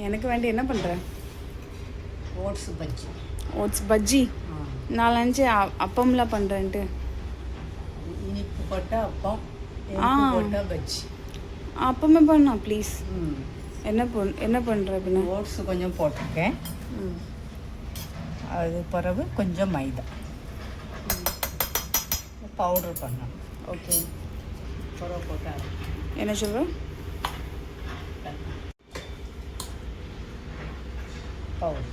எனக்கு வேண்டி என்ன பண்ணுற? ஓட்ஸ் பஜ்ஜி. ஓட்ஸ் பஜ்ஜி? நான் நினச்சி அப்பம்லாம் பண்ணுறேன்ட்டு. இனிப்பு போட்டால் அப்பம், போட்டால் பஜ்ஜி. அப்பமே பண்ணா ப்ளீஸ். என்ன பண்ணுற அப்படின்னா? ஓட்ஸ் கொஞ்சம் போட்டிருக்கேன். அது பிறகு கொஞ்சம் மைதா பவுடர் பண்ணணும். ஓகே. பிறகு போட்டால் என்ன சொல்கிறேன்? பவுடர்.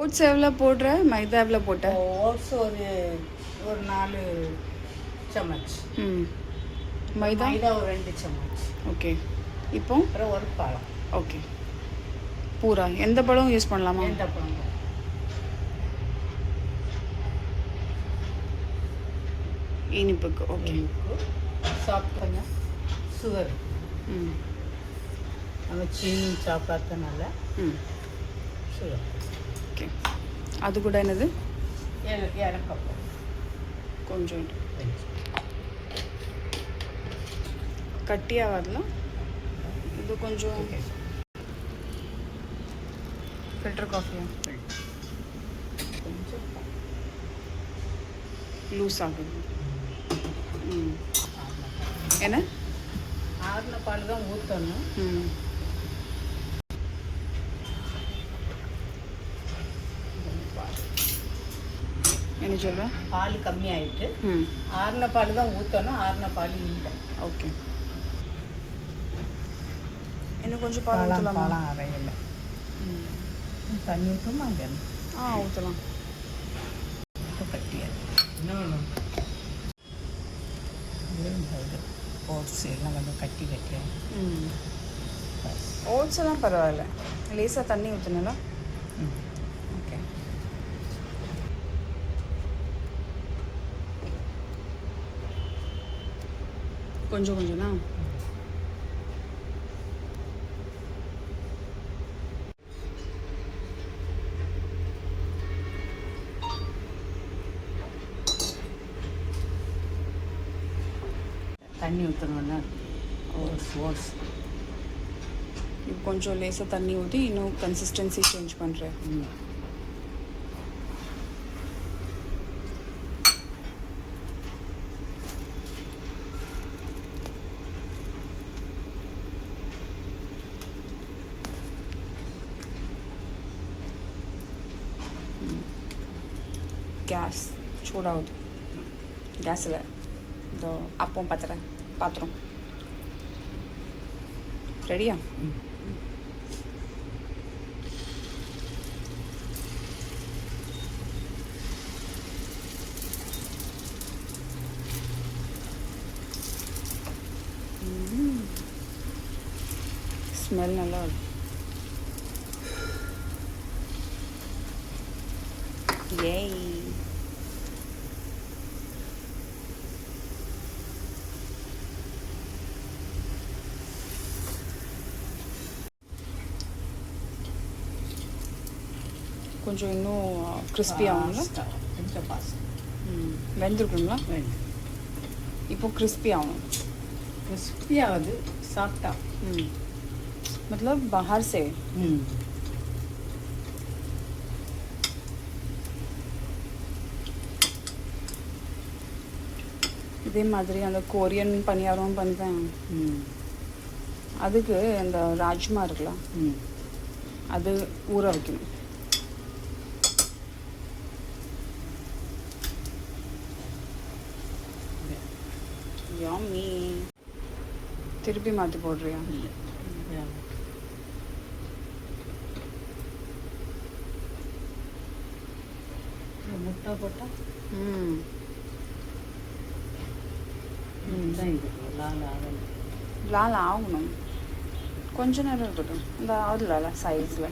ஓட்ஸ் எவ்வளோ போடுற? மைதா எவ்வளோ போட்ட? ஓட்ஸ் ஒரு 4 சமச். மைதா ஒரு 2 சமச். ஓகே. இப்போ அப்புறம் ஒரு பழம். ஓகே. பூரா எந்த பழம் யூஸ் பண்ணலாமா? எந்த பழம்? இனிப்புக்கு. ஓகே. சாப்பிட்டு கொஞ்சம் சுகர். நம்ம சீனி சாப்பிட்றதுனால சுகர். ஓகே. அது கூட என்னது? ஏலக்காய் கொஞ்சம் கட்டியாக வரலாம். இது கொஞ்சம் ஃபில்டர் காஃபியா? கொஞ்சம் லூஸ் ஆகுது. என்ன? ஆறின பால் தான் ஊற்றணும். என்ன சொல்கிறேன்? பால் கம்மியாயிட்டு ஆறின பால் தான் ஊற்றணும். ஆறின பால் இல்லை. ஓகே. இன்னும் கொஞ்சம் பால் அறையில தண்ணி ஊற்றமா? ஊற்றலாம். கட்டியா ஓட்ஸ் எல்லாம் கொஞ்சம் கட்டியா. ஓட்ஸ் எல்லாம் பரவாயில்ல, லேசாக தண்ணி ஊற்றினா. ஓகே. கொஞ்சம் கொஞ்சம்னா தண்ணி ஊற்றணும்னா ஓட்ஸ் இப்போ கொஞ்சம் லேசாக தண்ணி ஊற்றி இன்னும் கன்சிஸ்டன்சி சேஞ்ச் பண்ணுறேன். கேஸ் சூடாகுது. கேஸில் இந்த அப்பம் பாத்திரம் ரெடியா? ஸ்மெல் நல்லா இருக்கும். ஏய், கொஞ்சம் இன்னும் கிறிஸ்பி ஆகுங்களா? கொஞ்சம் பாசம் வெந்திருக்குங்களா? இப்போ கிறிஸ்பி ஆகும். क्रिस्पी आवाज साफ्टा मतलब बाहर से இதே மாதிரி அந்த கொரியன் பணியாரம் பண்ணுவேன். அதுக்கு அந்த ராஜ்மா இருக்கலாம், அது ஊற வைக்கணும். யாமி. திருப்பி மாற்றி போடுறியா? முட்டை போட்டா லால் ஆகணும். கொஞ்ச நேரம் இருக்கட்டும். இந்த ஆகுதுல சைஸில்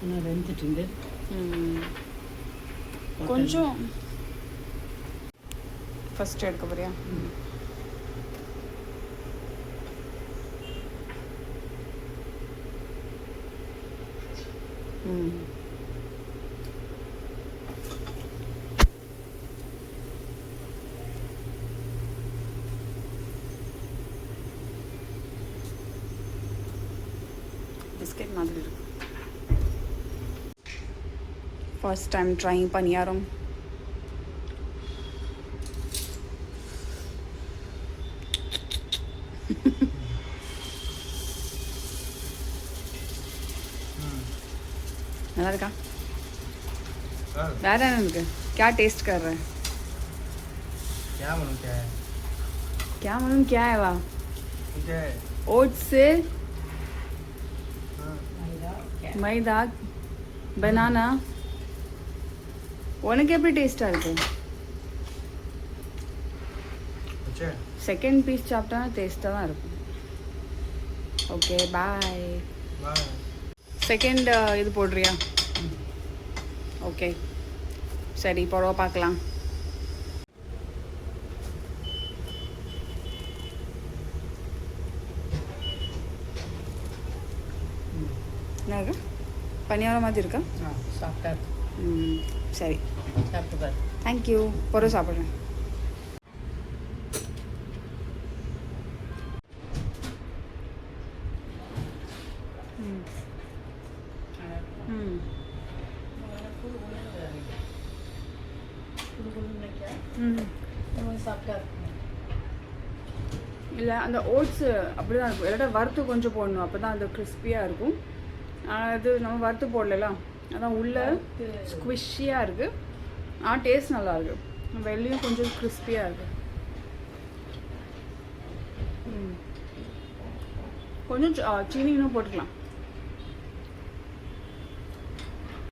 இன்னும் வெந்துட்டு கொஞ்சம் ஃபஸ்ட்டு எடுக்க போறியா? பிஸ்கெட் மாதிரி இருக்கு. ஃபர்ஸ்ட் டைம் ட்ரைங் பணியாரம். நல்லா இருக்கா? வேற என்ன இருக்கு? क्या टेस्ट कर रहा है? क्या मालूम क्या है? क्या मालूम क्या है? वाह, क्या है? ओट्स से हाँ, मैदा बनाना. உனக்கு எப்படி டேஸ்டா இருக்கு? अच्छा है? செகண்ட் பீஸ் சாப்பிட்டா டேஸ்ட்டாக தான் இருக்கும். Okay bye. बाय. செகண்ட் இது போடுறியா? ஓகே சரி, போடுவா பார்க்கலாம். என்ன இருக்கு? பனியாரம் மாதிரி இருக்கா? சாஃப்டாக இருக்கு. சரி, சாப்பிட்டு பாரு. தேங்க்யூ. பொருள் சாப்பிட்றேன். ம் ம் சாஃப்டாக இருக்கு. இல்லை, அந்த ஓட்ஸு அப்படி தான் இருக்கும். இல்லாட்டா வறுத்து கொஞ்சம் போடணும், அப்போ தான் அது கிறிஸ்பியாக இருக்கும். அது நம்ம வறுத்து போடலாம், அதான் உள்ளே ஸ்குவிஷியாக இருக்குது. டேஸ்ட் நல்லா இருக்குது. வெளியும் கொஞ்சம் கிறிஸ்பியாக இருக்குது. கொஞ்சம் சீனி இன்னும் போட்டுக்கலாம்.